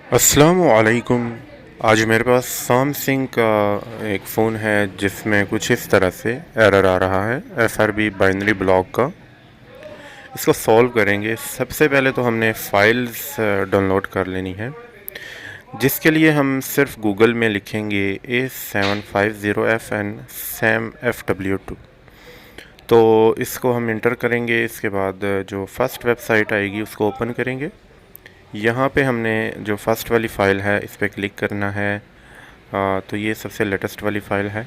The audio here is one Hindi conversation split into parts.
अस्सलामुअलैकुम। आज मेरे पास सैमसंग का एक फ़ोन है जिसमें कुछ इस तरह से एरर आ रहा है FRB बाइनरी ब्लॉक का। इसको सॉल्व करेंगे। सबसे पहले तो हमने फ़ाइल्स डाउनलोड कर लेनी है, जिसके लिए हम सिर्फ गूगल में लिखेंगे A750FN SAMFW2। तो इसको हम इंटर करेंगे। इसके बाद जो फर्स्ट वेबसाइट आएगी उसको ओपन करेंगे। यहाँ पे हमने जो फर्स्ट वाली फ़ाइल है इस पर क्लिक करना है। तो ये सबसे लेटेस्ट वाली फ़ाइल है।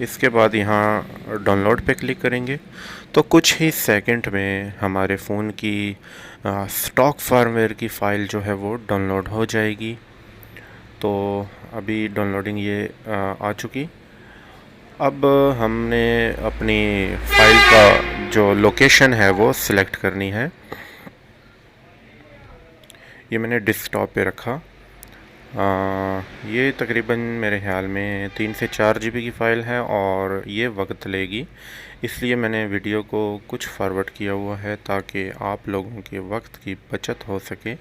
इसके बाद यहाँ डाउनलोड पे क्लिक करेंगे तो कुछ ही सेकंड में हमारे फ़ोन की स्टॉक फार्मवेयर की फ़ाइल जो है वो डाउनलोड हो जाएगी। तो अभी डाउनलोडिंग ये आ चुकी। अब हमने अपनी फ़ाइल का जो लोकेशन है वो सिलेक्ट करनी है। ये मैंने डेस्कटॉप पे रखा। ये तकरीबन मेरे ख्याल में 3 से 4 GB की फ़ाइल है और ये वक्त लेगी, इसलिए मैंने वीडियो को कुछ फॉरवर्ड किया हुआ है ताकि आप लोगों के वक्त की बचत हो सके।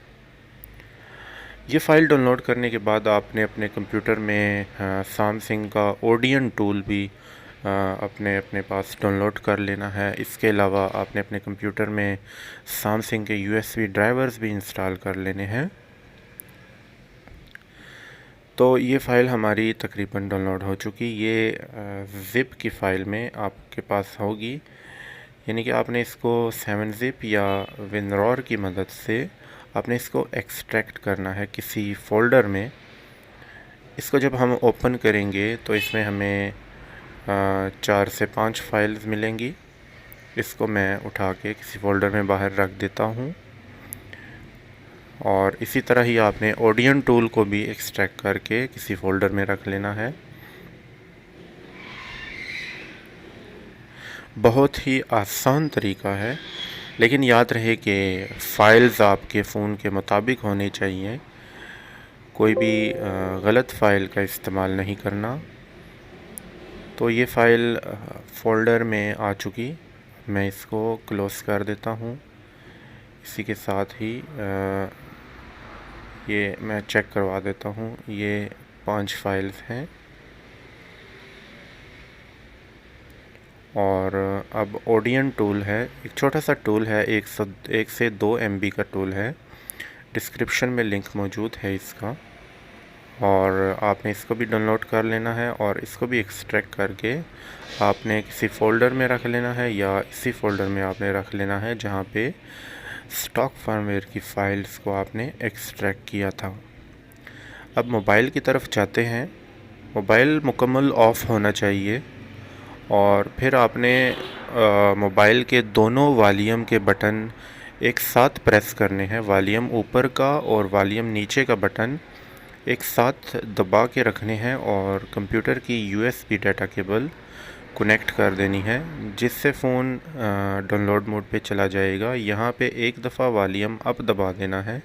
ये फ़ाइल डाउनलोड करने के बाद आपने अपने कंप्यूटर में सैमसंग का ओडियन टूल भी अपने अपने पास डाउनलोड कर लेना है। इसके अलावा आपने अपने कंप्यूटर में सैमसंग के USB ड्राइवर्स भी इंस्टॉल कर लेने हैं। तो ये फ़ाइल हमारी तकरीबन डाउनलोड हो चुकी। ये ज़िप की फ़ाइल में आपके पास होगी, यानी कि आपने इसको 7-zip या WinRAR की मदद से आपने इसको एक्सट्रैक्ट करना है किसी फ़ोल्डर में। इसको जब हम ओपन करेंगे तो इसमें हमें 4 से 5 फाइल्स मिलेंगी। इसको मैं उठा के किसी फ़ोल्डर में बाहर रख देता हूँ। और इसी तरह ही आपने ओडियन टूल को भी एक्सट्रैक्ट करके किसी फ़ोल्डर में रख लेना है। बहुत ही आसान तरीका है, लेकिन याद रहे कि फ़ाइल्स आपके फ़ोन के मुताबिक होनी चाहिए। कोई भी गलत फ़ाइल का इस्तेमाल नहीं करना। तो ये फ़ाइल फ़ोल्डर में आ चुकी। मैं इसको क्लोज़ कर देता हूँ। इसी के साथ ही ये मैं चेक करवा देता हूँ। ये 5 फाइल्स हैं और अब ओडियन टूल है, एक छोटा सा टूल है, 1 से 2 MB का टूल है। डिस्क्रिप्शन में लिंक मौजूद है इसका, और आपने इसको भी डाउनलोड कर लेना है और इसको भी एक्सट्रैक्ट करके आपने किसी फ़ोल्डर में रख लेना है या इसी फ़ोल्डर में आपने रख लेना है जहाँ पे स्टॉक फार्मवेयर की फ़ाइल्स को आपने एक्सट्रैक्ट किया था। अब मोबाइल की तरफ जाते हैं। मोबाइल मुकम्मल ऑफ़ होना चाहिए और फिर आपने मोबाइल के दोनों वॉल्यूम के बटन एक साथ प्रेस करने हैं। वॉल्यूम ऊपर का और वॉल्यूम नीचे का बटन एक साथ दबा के रखने हैं और कंप्यूटर की USB डाटा केबल कनेक्ट कर देनी है, जिससे फ़ोन डाउनलोड मोड पे चला जाएगा। यहाँ पे एक दफ़ा वॉल्यूम अप दबा देना है,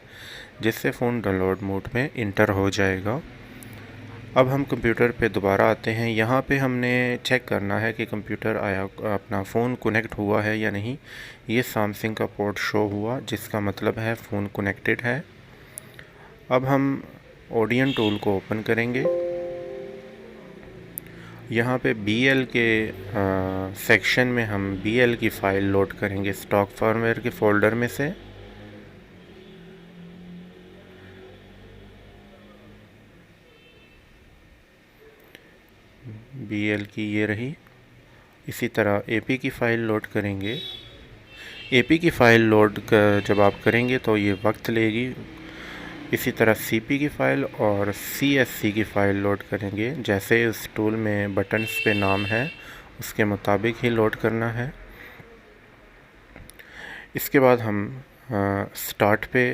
जिससे फ़ोन डाउनलोड मोड में इंटर हो जाएगा। अब हम कंप्यूटर पे दोबारा आते हैं। यहाँ पे हमने चेक करना है कि कंप्यूटर अपना फ़ोन कनेक्ट हुआ है या नहीं। ये सैमसंग का पोर्ट शो हुआ, जिसका मतलब है फ़ोन कनेक्टेड है। अब हम ओडियन टूल को ओपन करेंगे। यहाँ पे BL के सेक्शन में हम BL की फ़ाइल लोड करेंगे स्टॉक फार्मवेयर के फ़ोल्डर में से। BL की ये रही। इसी तरह AP की फ़ाइल लोड करेंगे। AP की फ़ाइल लोड जब आप करेंगे तो ये वक्त लेगी। इसी तरह CP की फ़ाइल और CSC की फ़ाइल लोड करेंगे। जैसे इस टूल में बटन्स पे नाम है उसके मुताबिक ही लोड करना है। इसके बाद हम स्टार्ट पे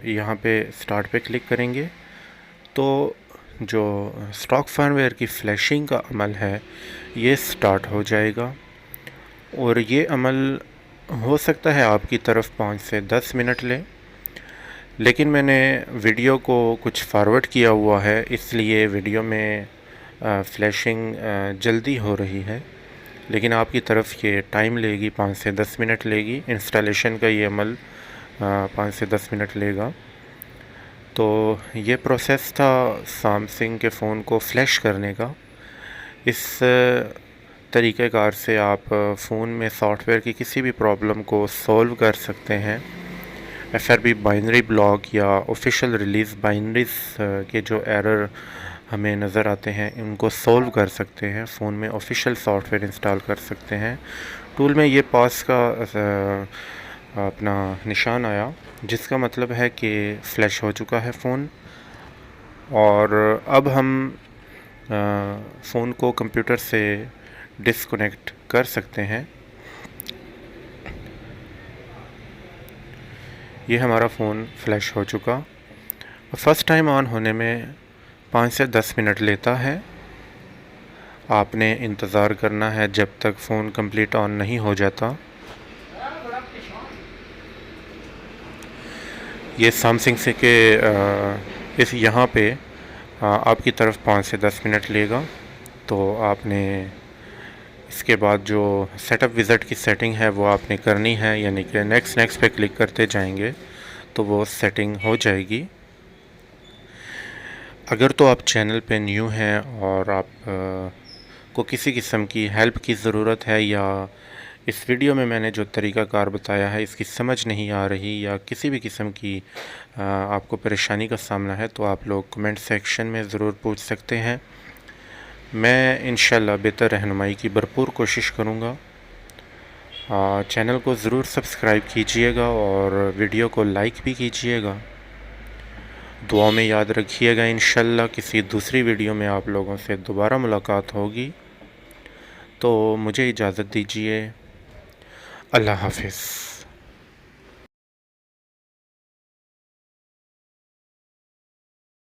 यहाँ पे स्टार्ट पे क्लिक करेंगे तो जो स्टॉक फार्मवेयर की फ्लैशिंग का अमल है ये स्टार्ट हो जाएगा। और ये अमल हो सकता है आपकी तरफ 5 से 10 मिनट ले, लेकिन मैंने वीडियो को कुछ फॉरवर्ड किया हुआ है, इसलिए वीडियो में फ्लैशिंग जल्दी हो रही है। लेकिन आपकी तरफ ये टाइम लेगी, 5 से 10 मिनट लेगी। इंस्टॉलेशन का ये अमल 5 से 10 मिनट लेगा। तो ये प्रोसेस था सैमसंग के फ़ोन को फ्लैश करने का। इस तरीक़ेकार से आप फ़ोन में सॉफ्टवेयर की किसी भी प्रॉब्लम को सॉल्व कर सकते हैं। FRP बाइनरी ब्लॉक या ऑफिशियल रिलीज़ बाइनरीज के जो एरर हमें नज़र आते हैं उनको सॉल्व कर सकते हैं, फ़ोन में ऑफिशियल सॉफ्टवेयर इंस्टॉल कर सकते हैं। टूल में ये पास का अपना निशान आया, जिसका मतलब है कि फ्लैश हो चुका है फ़ोन। और अब हम फ़ोन को कंप्यूटर से डिस्कनेक्ट कर सकते हैं। ये हमारा फ़ोन फ्लैश हो चुका। फ़र्स्ट टाइम ऑन होने में 5 से 10 मिनट लेता है। आपने इंतज़ार करना है जब तक फ़ोन कंप्लीट ऑन नहीं हो जाता। ये सैमसंग से के इस यहाँ पे आपकी तरफ 5 से 10 मिनट लेगा। तो आपने इसके बाद जो सेटअप विज़िट की सेटिंग है वो आपने करनी है, यानी कि नेक्स्ट पे क्लिक करते जाएंगे तो वो सेटिंग हो जाएगी। अगर तो आप चैनल पे न्यू हैं और आप को किसी किस्म की हेल्प की ज़रूरत है, या इस वीडियो में मैंने जो तरीक़ाकार बताया है इसकी समझ नहीं आ रही, या किसी भी किस्म की आपको परेशानी का सामना है, तो आप लोग कमेंट सेक्शन में ज़रूर पूछ सकते हैं। मैं इंशाल्लाह बेहतर रहनुमाई की भरपूर कोशिश करूँगा। चैनल को ज़रूर सब्सक्राइब कीजिएगा और वीडियो को लाइक भी कीजिएगा। दुआ में याद रखिएगा। इंशाल्लाह किसी दूसरी वीडियो में आप लोगों से दोबारा मुलाकात होगी। तो मुझे इजाज़त दीजिए। अल्लाह हाफ़िज़।